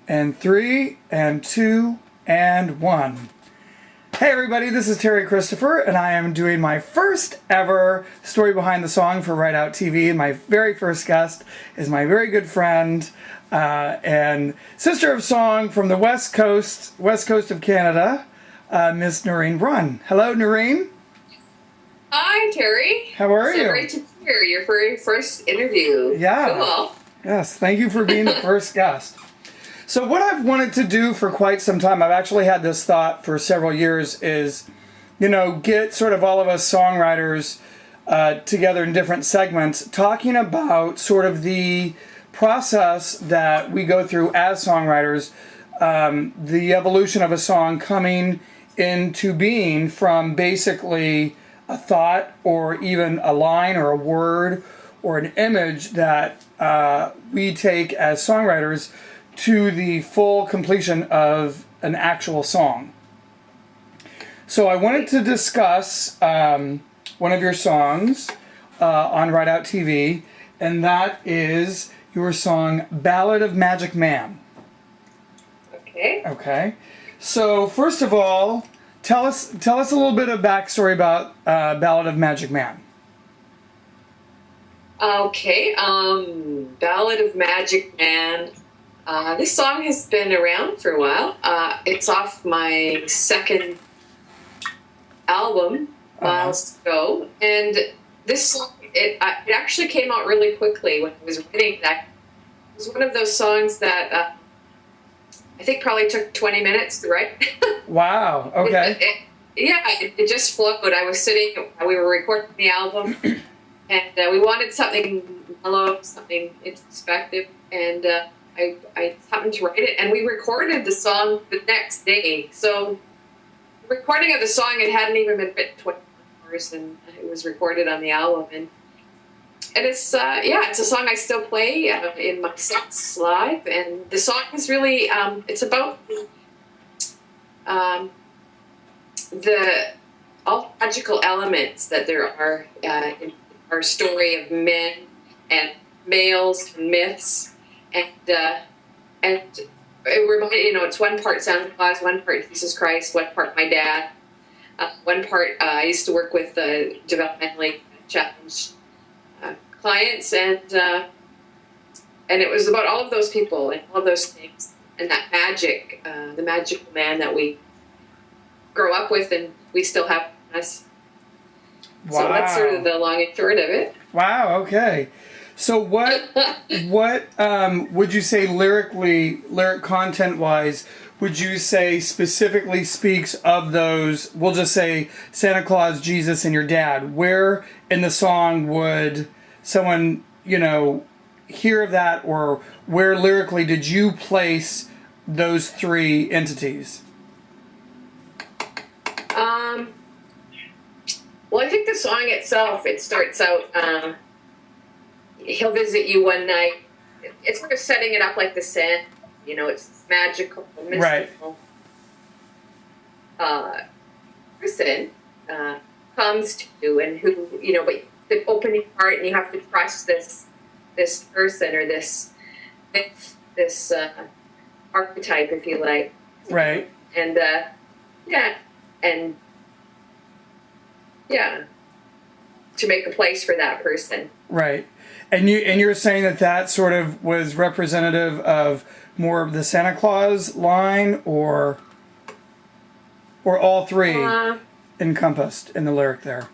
And 3, and 2, and 1. Hey everybody, this is Terry Christopher, and I am doing my first ever story behind the song for Write Out TV. And my very first guest is my very good friend and sister of song from the West Coast of Canada, Miss Norine Braun. Hello, Norine. Hi, Terry. How are you? So great to hear your very first interview. Yeah. Cool. Yes, thank you for being the first guest. So what I've wanted to do for quite some time, I've actually had this thought for several years, is, get sort of all of us songwriters together in different segments, talking about sort of the process that we go through as songwriters, the evolution of a song coming into being from basically a thought or even a line or a word or an image that we take as songwriters to the full completion of an actual song. So I wanted to discuss one of your songs on Write Out TV, and that is your song Ballad of Magic Man. Okay. Okay. So first of all, tell us a little bit of backstory about Ballad of Magic Man. Okay. Ballad of Magic Man. This song has been around for a while. It's off my second album, Miles to Go, and this song it actually came out really quickly when I was writing that. It was one of those songs that I think probably took 20 minutes to write. Wow. Okay. It just flowed. I was sitting. We were recording the album, and we wanted something mellow, something introspective, and I happened to write it, and we recorded the song the next day. So, the recording of the song, it hadn't even been written 20 hours, and it was recorded on the album. And it's it's a song I still play in my sets live. And the song is really it's about the all magical elements that there are in our story of men and males and myths. And it reminded, it's one part Santa Claus, one part Jesus Christ, one part my dad, one part I used to work with developmentally challenged clients, and it was about all of those people and all of those things and that magic, the magical man that we grow up with and we still have in us. Wow. So that's sort of the long and short of it. Wow. Okay. So what would you say lyric content wise, would you say specifically speaks of those, we'll just say Santa Claus, Jesus, and your dad? Where in the song would someone, hear of that, or where lyrically did you place those three entities? Well, I think the song itself, it starts out, he'll visit you one night. It's sort of setting it up like the Sand. It's magical, mystical. Right. Person comes to you, and who, but the opening part, and you have to trust this person or this archetype, if you like. Right. And to make a place for that person. Right. And you're saying that sort of was representative of more of the Santa Claus line, or all three encompassed in the lyric there?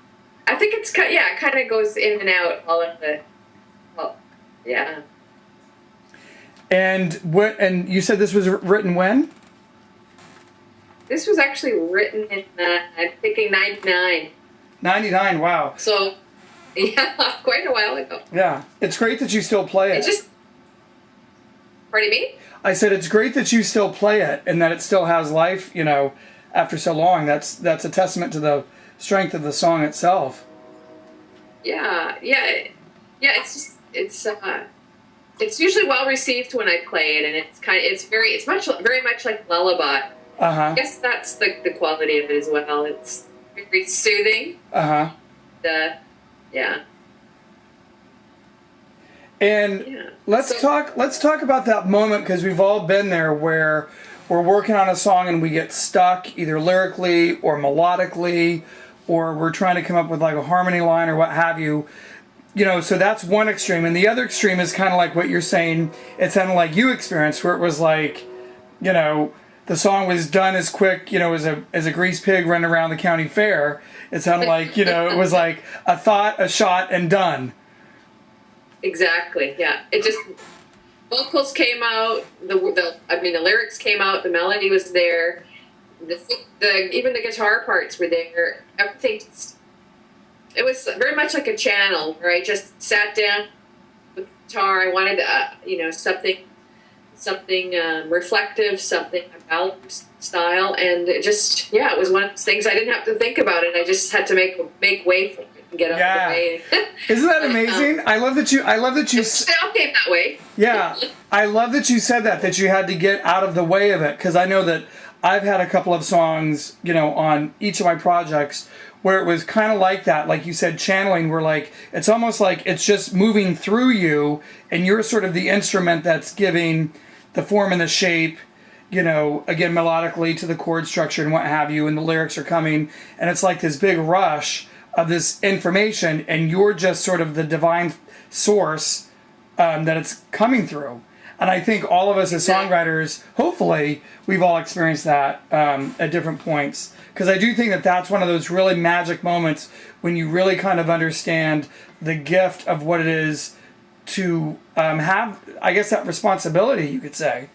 I think it kind of goes in and out, all of the, yeah. And you said this was written when? This was actually written in, I'm thinking 99. 99, wow. So, yeah, quite a while ago. Yeah, it's great that you still play it. Pardon me? I said it's great that you still play it and that it still has life, after so long. That's a testament to the strength of the song itself. Yeah. It's usually well received when I play it, and it's very much like lullaby. I guess that's the quality of it as well. It's very soothing. Yeah. And Yeah. let's talk about that moment, because we've all been there where we're working on a song and we get stuck either lyrically or melodically, or we're trying to come up with like a harmony line or what have you. You know, so that's one extreme. And the other extreme is kind of like what you're saying. It sounded like you experienced, where it was like, you know, the song was done as quick, you know, as a grease pig running around the county fair. It sounded like, you know, it was like a thought, a shot, and done. Exactly. Yeah. It just, vocals came out. The lyrics came out. The melody was there. Even the guitar parts were there. Everything. It was very much like a channel where I just sat down with the guitar. I wanted, something reflective, something about style, and it just, it was one of those things I didn't have to think about it. I just had to make way for it and get out of the way. Isn't that amazing? I love that you. It still came that way. Yeah, I love that you said that you had to get out of the way of it, because I know that I've had a couple of songs, you know, on each of my projects where it was kind of like that, like you said, channeling, where like it's almost like it's just moving through you, and you're sort of the instrument that's giving the form and the shape, you know, again, melodically to the chord structure and what have you, and the lyrics are coming, and it's like this big rush of this information, and you're just sort of the divine source that it's coming through. And I think all of us as songwriters, hopefully, we've all experienced that at different points. Because I do think that that's one of those really magic moments when you really kind of understand the gift of what it is to have, I guess, that responsibility, you could say,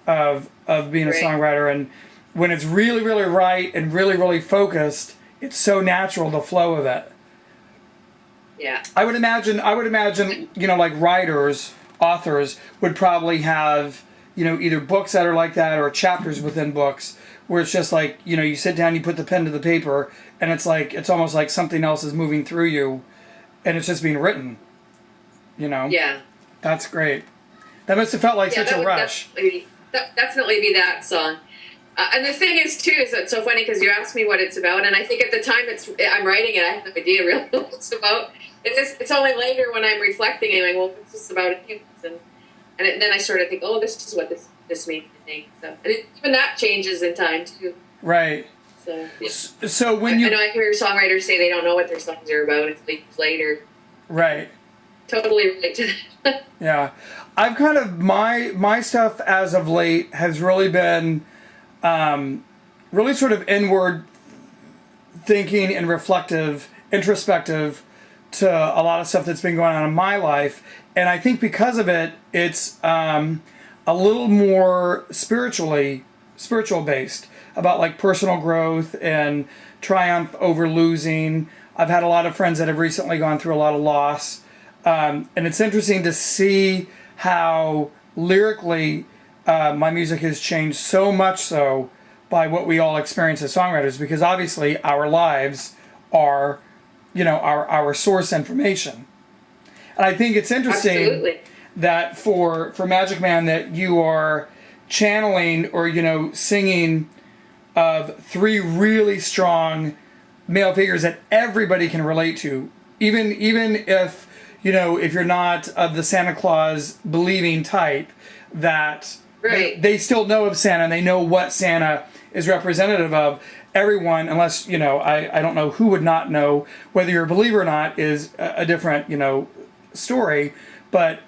of being a songwriter. And when it's really, really right and really, really focused, it's so natural, the flow of it. Yeah. I would imagine, you know, like writers, authors would probably have, you know, either books that are like that or chapters within books where it's just like, you know, you sit down, you put the pen to the paper, and it's like, it's almost like something else is moving through you, and it's just being written, you know? Yeah. That's great. That must have felt like such a rush. Definitely be that song. And the thing is, too, is it's so funny because you asked me what it's about, and I think at the time I'm writing it, I have no idea really what it's about. It's only later when I'm reflecting and I'm like, well, what's this about? And then I sort of think, oh, this is what this means, I think. So, and even that changes in time, too. Right. So, yeah. So when I know I hear songwriters say they don't know what their songs are about. It's years later. Right. Totally relate to that. Yeah. I've kind of, my stuff as of late has really been really sort of inward thinking and reflective, introspective to a lot of stuff that's been going on in my life. And I think because of it, it's a little more spiritual based, about like personal growth and triumph over losing. I've had a lot of friends that have recently gone through a lot of loss. And it's interesting to see how lyrically my music has changed, so much so by what we all experience as songwriters, because obviously our lives are, you know, our source information. And I think it's interesting Absolutely. that for Magic Man that you are channeling or, you know, singing of three really strong male figures that everybody can relate to, even if, you know, if you're not of the Santa Claus believing type, that Right. they still know of Santa and they know what Santa is representative of. Everyone, unless, you know, I don't know who would not know, whether you're a believer or not is a different, you know, story. But,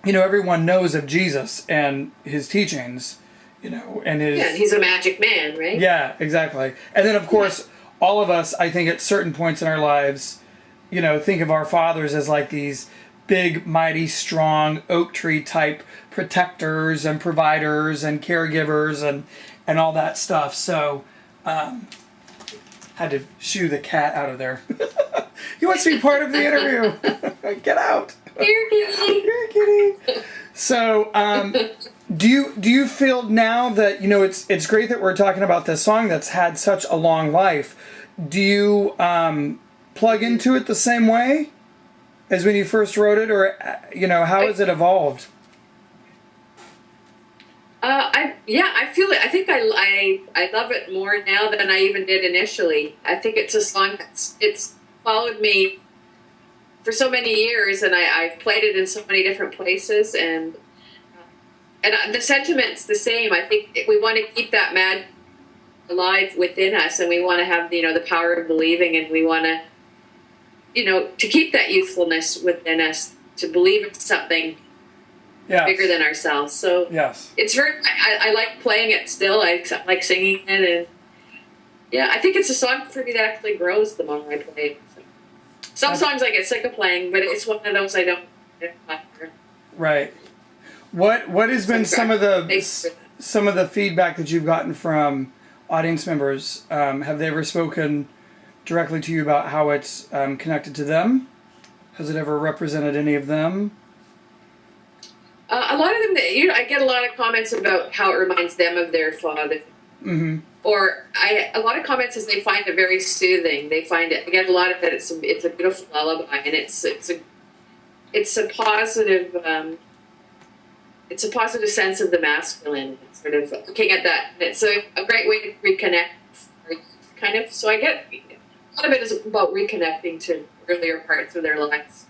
you know, everyone knows of Jesus and his teachings, you know, and his... Yeah, and he's a magic man, right? Yeah, exactly. And then, of course, all of us, I think at certain points in our lives, you know, think of our fathers as like these big, mighty, strong oak tree type protectors and providers and caregivers and all that stuff. So, had to shoo the cat out of there. He wants to be part of the interview. Get out. Here, kitty. Here, kitty. So, do you feel now that, you know, it's great that we're talking about this song that's had such a long life. Do you plug into it the same way as when you first wrote it, or, you know, how has it evolved? I feel it. I think I love it more now than I even did initially. I think it's a song it's followed me for so many years, and I've played it in so many different places, and the sentiment's the same. I think we want to keep that magic alive within us, and we want to have the power of believing, and we want to to keep that youthfulness within us, to believe in something bigger than ourselves. So yes, it's very. I like playing it still. I like singing it, and I think it's a song for me that actually grows the more I play it. So, some songs I get sick of playing, but it's one of those I don't. Right. What has been some of the feedback that you've gotten from audience members? Have they ever spoken directly to you about how it's connected to them? Has it ever represented any of them? A lot of them, I get a lot of comments about how it reminds them of their father. Mm-hmm. Or a lot of comments is they find it very soothing. They find it. I get a lot of that. It's a beautiful lullaby, and it's a positive. It's a positive sense of the masculine. Sort of looking at that. And it's a great way to reconnect, kind of. So I get a lot of it is about reconnecting to earlier parts of their lives,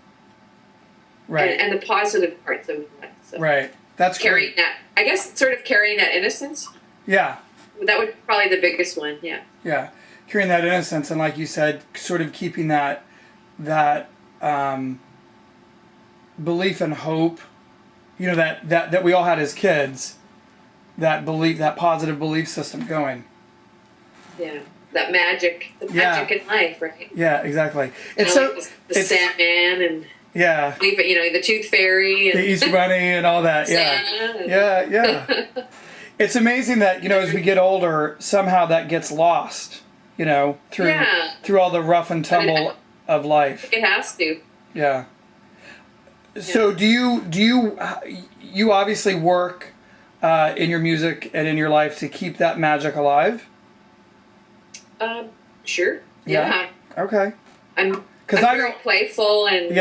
right? And the positive parts of their lives. So right. That's carrying great. that. I guess sort of carrying that innocence. Yeah. That would be probably the biggest one. Yeah. Yeah, carrying that innocence, and like you said, sort of keeping that belief and hope. That we all had as kids. That belief, that positive belief system going. Yeah. That magic, the magic in life, right? Yeah, exactly. It's like the Sandman and the Tooth Fairy, and the Easter Bunny, and all that. Yeah. It's amazing that as we get older, somehow that gets lost. Through all the rough and tumble of life. It has to. Yeah. So do you obviously work in your music and in your life to keep that magic alive? Sure. Yeah. Okay. I'm very playful and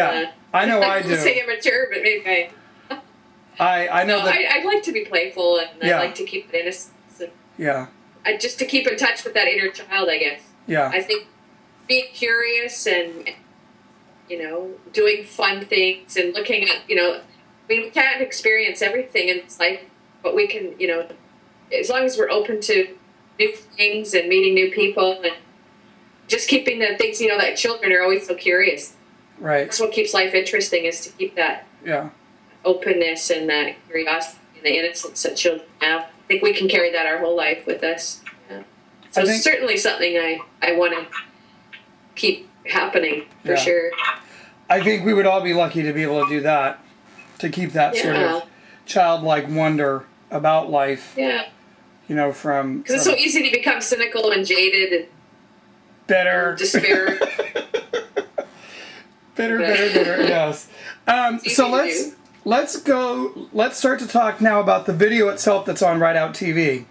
I know I do. Say immature, but maybe I know that I'd like to be playful, and I like to keep it innocent. And just to keep in touch with that inner child, I guess. Yeah. I think being curious and doing fun things and looking at we can't experience everything in this life, but we can as long as we're open to new things and meeting new people and just keeping the things that children are always so curious. Right. That's what keeps life interesting, is to keep that openness and that curiosity and the innocence that children have. I think we can carry that our whole life with us. Yeah. So it's certainly something I want to keep happening for sure. I think we would all be lucky to be able to do that, to keep that sort of childlike wonder about life. Yeah. From because it's so easy to become cynical and jaded and bitter, despair. bitter. Yes. So let's start to talk now about the video itself that's on Ride Out TV.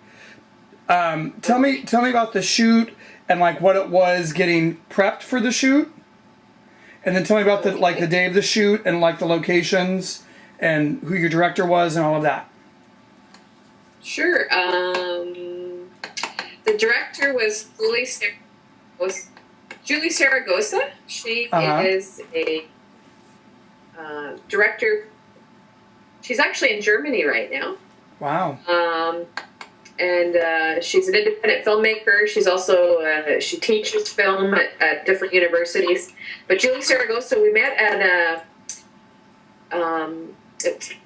Tell me about the shoot and what it was getting prepped for the shoot, and then tell me about the day of the shoot and the locations and who your director was and all of that. Sure. The director was Julie Saragosa. She is a director. She's actually in Germany right now. Wow. And she's an independent filmmaker. She's also she teaches film at different universities. But Julie Saragosa, we met at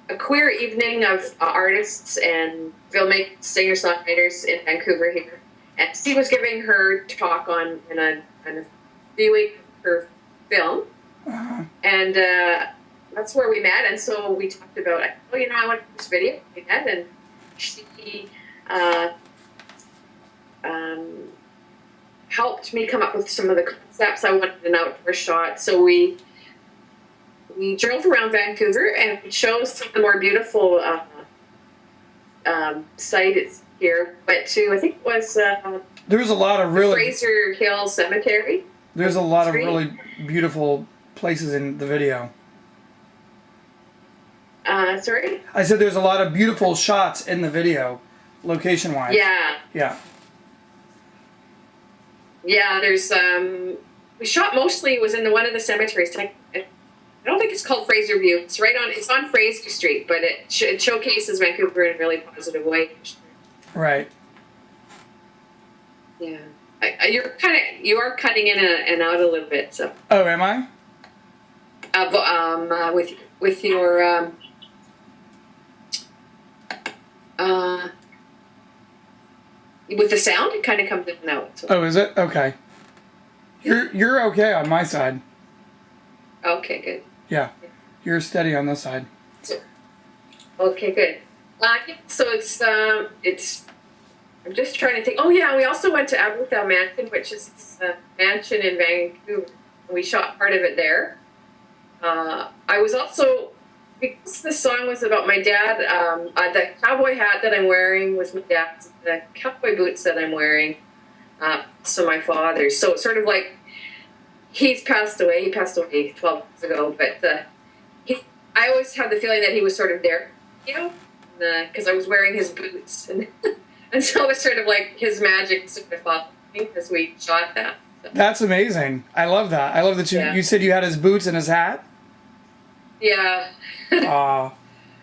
a queer evening of artists and filmmakers, singer-songwriters in Vancouver here. And she was giving her talk on viewing her film. And that's where we met. And so we talked about, I want to do this video. We met, and she helped me come up with some of the concepts. I wanted an outdoor shot. So we drove around Vancouver and showed some of the more beautiful sites here. Went to, I think it was there's a lot of really Fraser Hill Cemetery. There's a lot of really beautiful places in the video. Sorry? I said there's a lot of beautiful shots in the video, location-wise. Yeah. Yeah. Yeah, there's we shot mostly, it was in one of the cemeteries. don't think it's called Fraser View. It's on Fraser Street, but it showcases Vancouver in a really positive way. Right. Yeah. You are cutting in and out a little bit, so. Oh, am I? With your with the sound, it kind of comes in and out. So. Oh, is it? Okay. You're okay on my side. Okay, good. Yeah, you're steady on this side. Okay, good. So it's. I'm just trying to think. Oh yeah, we also went to Ballad Mansion, which is a mansion in Vancouver. We shot part of it there. I was also, because the song was about my dad. The cowboy hat that I'm wearing was my dad's. The cowboy boots that I'm wearing, so my father's. So it's sort of like he's passed away. He passed away 12 years ago, but I always had the feeling that he was sort of there, because I was wearing his boots, and and so it's sort of like his magic sort of followed me as we shot that. So. That's amazing. I love that. I love that you said you had his boots and his hat. Yeah. Aw,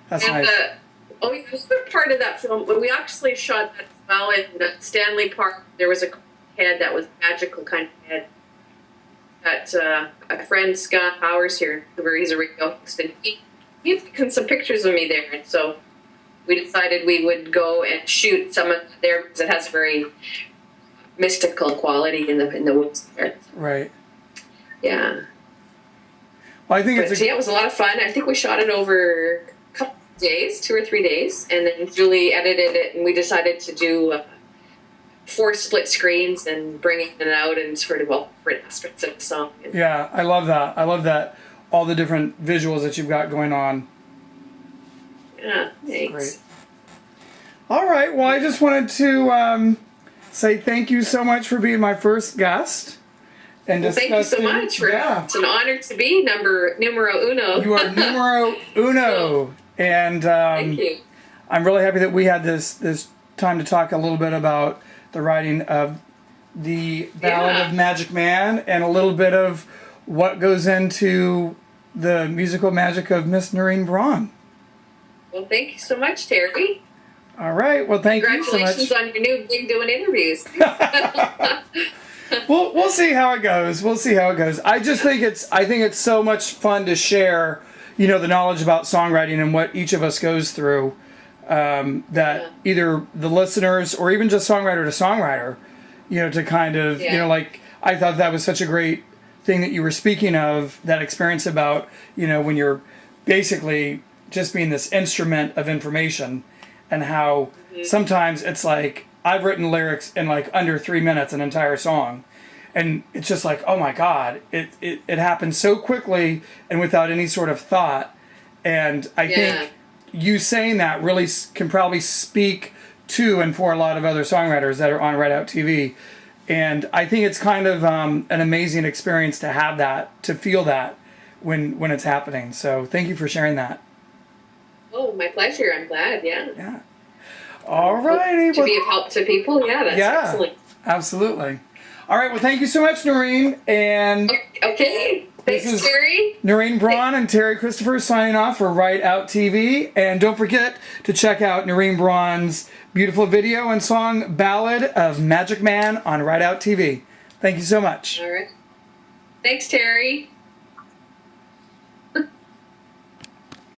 that's nice. The other part of that film, when we actually shot that as well in Stanley Park, there was a head that was magical kind of head. That a friend, Scott Powers here, where he's a radio host, and he had taken some pictures of me there, and so we decided we would go and shoot some of it there because it has a very mystical quality in the woods there. Right. Yeah. Well, I think it was a lot of fun. I think we shot it over a couple of days, 2 or 3 days, and then Julie edited it, and we decided to do 4 split screens and bringing it out and sort of all different aspects of the song. Yeah, I love that. I love that. All the different visuals that you've got going on. Yeah, thanks. Great. All right. Well, I just wanted to say thank you so much for being my first guest. And thank you so much. It's an honor to be numero uno. You are numero uno. And thank you. I'm really happy that we had this time to talk a little bit about the writing of the Ballad of Magic Man and a little bit of what goes into the musical magic of Miss Norine Braun. Well, thank you so much, Terry. All right. Well, thank you so much. Congratulations on your new gig doing interviews. We'll see how it goes. We'll see how it goes. I think it's so much fun to share, the knowledge about songwriting and what each of us goes through. That either the listeners or even just songwriter to songwriter, to kind of, like I thought that was such a great thing that you were speaking of, that experience about, when you're basically just being this instrument of information, and how sometimes it's like I've written lyrics in like under 3 minutes, an entire song, and it's just like, oh my God, it happened so quickly and without any sort of thought. And I think you saying that really can probably speak to and for a lot of other songwriters that are on Right Out TV. And I think it's kind of an amazing experience to have that, to feel that when it's happening. So thank you for sharing that. Oh, my pleasure. I'm glad. Yeah. All righty. To be of help to people. Yeah, that's excellent. Absolutely. All right. Well, thank you so much, Norine. And okay. Thanks, Terry. Norine Braun and Terry Christopher signing off for Right Out TV. And don't forget to check out Norine Braun's beautiful video and song Ballad of Magic Man on Right Out TV. Thank you so much. All right. Thanks, Terry.